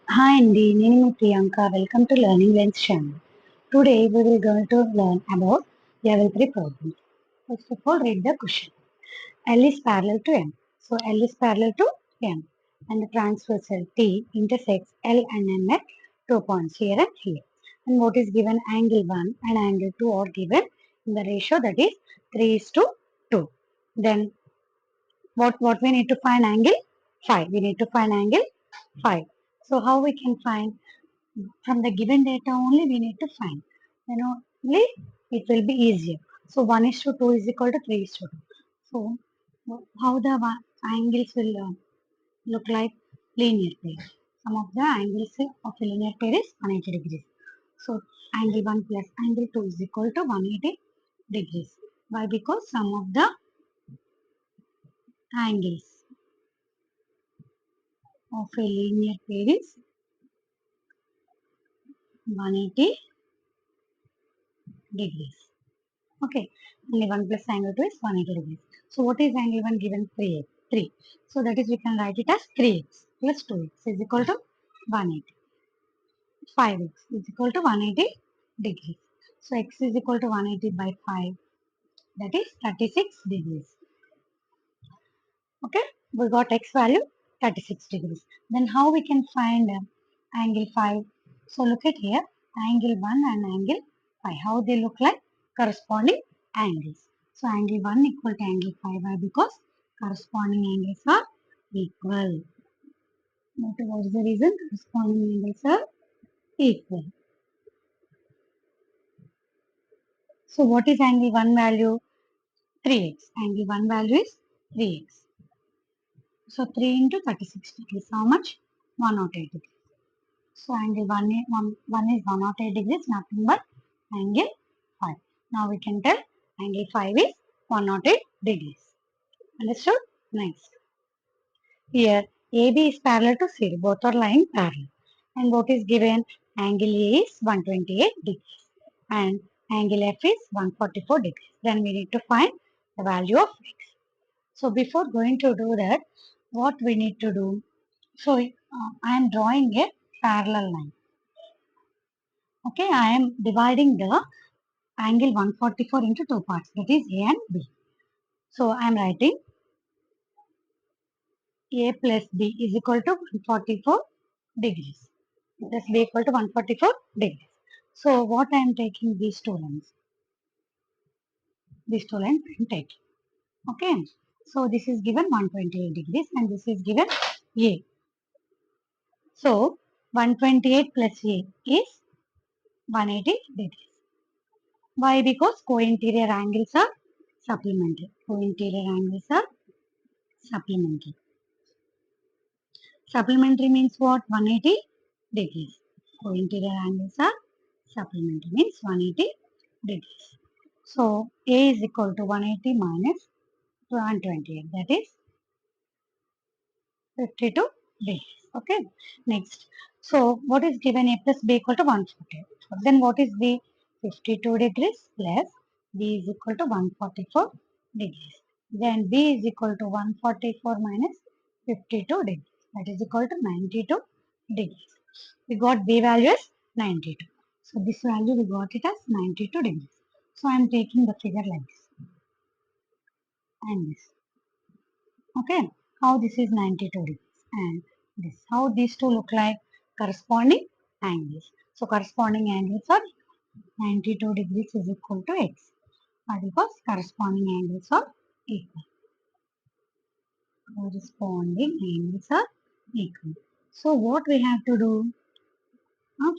Hi Andy, name is Priyanka. Welcome to Learning Lens channel. Today we will going to learn about level 3 problems. First of all, read the question. L is parallel to M. So L is parallel to M. And the transversal T intersects L and M at 2 points here and here. And what is given? Angle 1 and angle 2 are given in the ratio that is 3 is to 2. Then what we need to find? Angle 5. We need to find angle 5. So how we can find? From the given data only we need to find. Then only it will be easier. So 1 is to 2 is equal to 3 is to 2. So how the angles will look like? Linear pair. Some of the angles of a linear pair is 180 degrees. So angle 1 plus angle 2 is equal to 180 degrees. Why? Because sum of the angles of a linear pair is 180 degrees. Okay, only 1 plus angle 2 is 180 degrees. So what is angle 1 given? 3x. 3. So that is we can write it as 3x plus 2x is equal to 180. 5x is equal to 180 degrees. So x is equal to 180 by 5, that is 36 degrees. Okay, we got x value 36 degrees. Then how we can find angle 5? So look at here, angle 1 and angle 5. How they look like? Corresponding angles. So angle 1 equal to angle 5. Why? Because corresponding angles are equal. What is the reason? Corresponding angles are equal. So what is angle 1 value? 3x. Angle 1 value is 3x. So 3 into 36 degrees. How much? 108 degrees. So angle 1 is 108 degrees, nothing but angle 5. Now we can tell angle 5 is 108 degrees. Understood? Next. Here AB is parallel to CD. Both are lying parallel. And what is given? Angle A is 128 degrees. And angle F is 144 degrees. Then we need to find the value of x. So before going to do that, what we need to do? So I am drawing a parallel line. Okay, I am dividing the angle 144 into two parts, that is A and B. So I am writing A plus B is equal to 144 degrees. A plus B equal to 144 degrees. So what I am taking? These two lines. These two lines I am taking. Okay. So this is given 128 degrees and this is given A. So 128 plus A is 180 degrees. Why? Because co-interior angles are supplementary. Co-interior angles are supplementary. Supplementary means what? 180 degrees. So interior angles are supplementary means 180 degrees. So A is equal to 180 minus 128, that is 52 degrees. Okay. Next. So what is given? A plus B equal to 140. Then what is B? 52 degrees plus B is equal to 144 degrees. Then B is equal to 144 minus 52 degrees. That is equal to 92 degrees. We got B value as 92. So this value we got it as 92 degrees. So I am taking the figure like this and this. Okay, how this is 92 degrees and this. How these two look like? Corresponding angles. So corresponding angles are 92 degrees is equal to x. Why? Because corresponding angles are equal. Corresponding angles are equal. So what we have to do?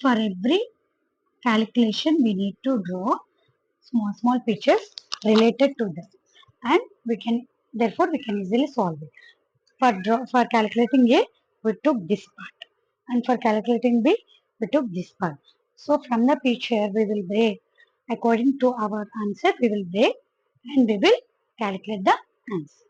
For every calculation we need to draw small pictures related to this and we can therefore we can easily solve it. For calculating A, we took this part. And for calculating B, we took this part. So from the picture, we will break. According to our answer, we will break and we will calculate the answer.